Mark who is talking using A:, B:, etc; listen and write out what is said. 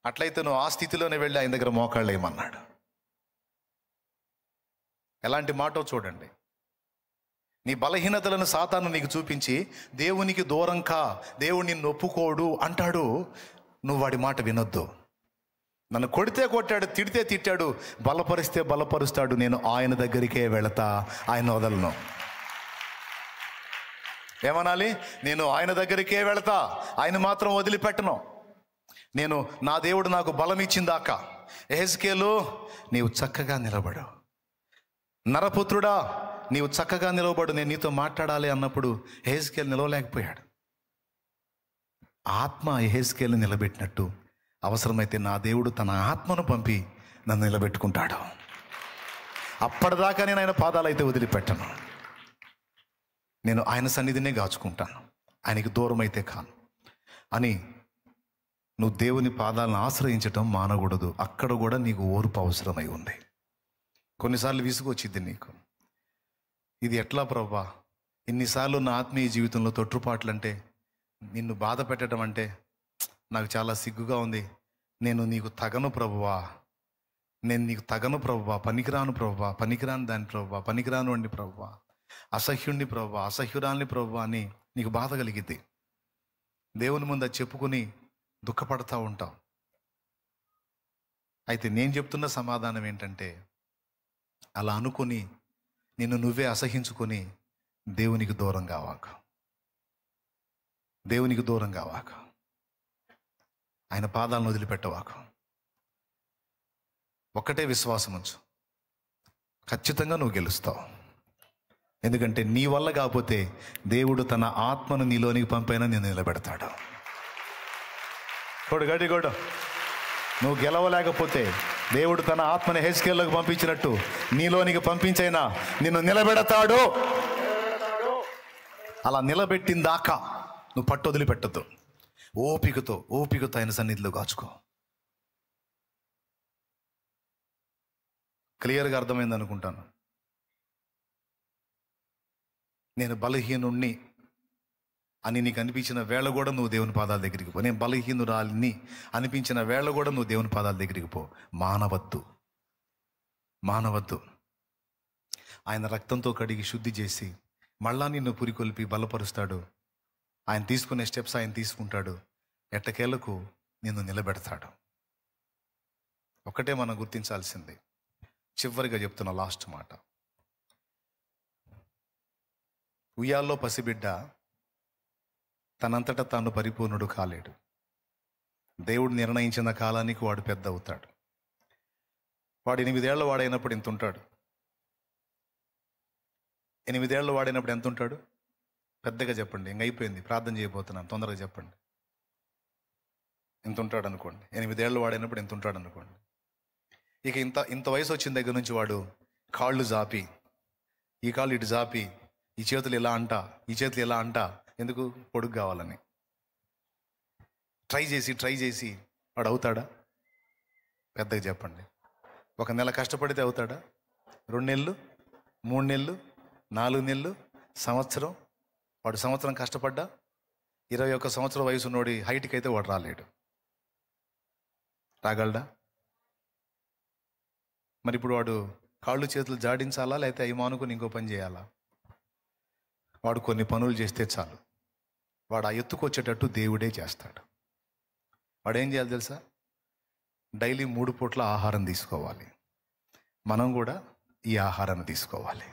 A: అట్లయితే నువ్వు ఆ స్థితిలోనే వెళ్ళి ఆయన దగ్గర మోకాళ్ళు వేయమన్నాడు. ఎలాంటి మాటో చూడండి. నీ బలహీనతలను సాతాను నీకు చూపించి దేవునికి దూరం కా, దేవుడు నిన్ను ఒప్పుకోడు అంటాడు. నువ్వు వాడి మాట వినొద్దు. నన్ను కొడితే కొట్టాడు, తిడితే తిట్టాడు, బలపరిస్తే బలపరుస్తాడు. నేను ఆయన దగ్గరికే వెళతా, ఆయన వదలను. ఏమనాలి? నేను ఆయన దగ్గరికే వెళతా, ఆయన మాత్రం వదిలిపెట్టను. నేను నా దేవుడు నాకు బలం ఇచ్చిందాకా. యెహెజ్కేలు, నీవు చక్కగా నిలబడు. నరపుత్రుడా, నీవు చక్కగా నిలవబడు, నేను నీతో మాట్లాడాలి అన్నప్పుడు యెహెజ్కేలు నిలవలేకపోయాడు. ఆత్మ యెహెజ్కేలు నిలబెట్టినట్టు అవసరమైతే నా దేవుడు తన ఆత్మను పంపి నన్ను నిలబెట్టుకుంటాడు. అప్పటిదాకా నేను ఆయన పాదాలు అయితే వదిలిపెట్టను. నేను ఆయన సన్నిధినే గాచుకుంటాను, ఆయనకి దూరం అయితే కాను అని. నువ్వు దేవుని పాదాలను ఆశ్రయించటం మానకూడదు. అక్కడ కూడా నీకు ఓర్పు అవసరమై ఉంది. కొన్నిసార్లు విసుగొచ్చిద్ది నీకు. ఇది ఎట్లా ప్రభువా? ఇన్నిసార్లు నా ఆత్మీయ జీవితంలో తొట్టుపాట్లు అంటే, నిన్ను బాధ పెట్టడం అంటే నాకు చాలా సిగ్గుగా ఉంది. నేను నీకు తగను ప్రభువా, నేను నీకు తగను ప్రభువా, పనికిరాను ప్రభువా, పనికిరాను దాని ప్రభువా, పనికిరాను అండి ప్రభువా, అసహ్యుణ్ణి ప్రభువా, అసహ్యురాల్ని ప్రభువా అని నీకు బాధ కలిగిద్ది. దేవుని ముందు అది చెప్పుకుని దుఃఖపడతా ఉంటావు. అయితే నేను చెప్తున్న సమాధానం ఏంటంటే, అలా అనుకుని నిన్ను నువ్వే అసహించుకొని దేవునికి దూరం కావాక, దేవునికి దూరం కావాక, ఆయన పాదాలను వదిలిపెట్టవాక. ఒక్కటే విశ్వాసం ఉంచు, ఖచ్చితంగా నువ్వు గెలుస్తావు. ఎందుకంటే నీ వల్ల కాకపోతే దేవుడు తన ఆత్మను నీలోనికి పంపైనా నేను నిలబెడతాడు. కొడు గడి కొడు. నువ్వు గెలవలేకపోతే దేవుడు తన ఆత్మని యెహెజ్కేలుకి పంపించినట్టు నీలోనికి పంపించైనా నిన్ను నిలబెడతాడు. అలా నిలబెట్టిందాకా నువ్వు పట్టు వదిలిపెట్టద్దు. ఓపికతో ఆయన సన్నిధిలో కాచుకో. క్లియర్గా అర్థమైంది అనుకుంటాను. నేను బలహీనుణ్ణి అని నీకు అనిపించిన వేళ కూడా నువ్వు దేవుని పాదాల దగ్గరికి పో. నేను బలహీనురాలిని అనిపించిన వేళ కూడా నువ్వు దేవుని పాదాల దగ్గరికి పో. మానవద్దు. ఆయన రక్తంతో కడిగి శుద్ధి చేసి మళ్ళా నిన్ను పురికొల్పి బలపరుస్తాడు. ఆయన తీసుకునే స్టెప్స్ ఆయన తీసుకుంటాడు. ఎట్టకేలకు నిన్ను నిలబెడతాడు. ఒకటే మనం గుర్తించాల్సింది, చివరిగా చెప్తున్న లాస్ట్ మాట. ఉయ్యాల్లో పసిబిడ్డ తనంతటా తాను పరిపూర్ణుడు కాలేడు. దేవుడు నిర్ణయించిన కాలానికి వాడు పెద్ద అవుతాడు. వాడు 8 ఏళ్ల వాడైనప్పుడు ఎంత ఉంటాడు? 8 ఏళ్ల వాడైనప్పుడు ఎంత ఉంటాడు? పెద్దగా చెప్పండి. ఇంకైపోయింది, ప్రార్థన చేయబోతున్నాను, తొందరగా చెప్పండి. ఎంత ఉంటాడు అనుకోండి? 8 ఏళ్ల వాడైనప్పుడు ఎంత ఉంటాడు అనుకోండి. ఇక ఇంత వయసు వచ్చిన దగ్గర నుంచి వాడు కాళ్ళు జాపి, ఈ కాళ్ళు ఇటు జాపి, ఈ చేతులు ఇలా అంట, ఈ చేతులు ఇలా అంట. ఎందుకు? పొడుగు కావాలని. ట్రై చేసి వాడు అవుతాడా? పెద్దగా చెప్పండి. 1 నెల కష్టపడితే అవుతాడా? 2 నెలలు, 3 నెలలు, 4 నెలలు, సంవత్సరం. వాడు సంవత్సరం కష్టపడ్డా 21 సంవత్సరం వయసు ఉన్నోడి హైట్కి అయితే వాడు రాలేడు. రాగలడా? మరి ఇప్పుడు వాడు కాళ్ళు చేతులు జాడించాలా, లేకపోతే అవి మానుకొని ఇంకో పని చేయాలా? వాడు కొన్ని పనులు చేస్తే చాలు, వాడు ఆ ఎత్తుకొచ్చేటట్టు దేవుడే చేస్తాడు. వాడు ఏం చేయాలి తెలుసా? డైలీ 3 పూట్ల ఆహారం తీసుకోవాలి. మనం కూడా ఈ ఆహారాన్ని తీసుకోవాలి.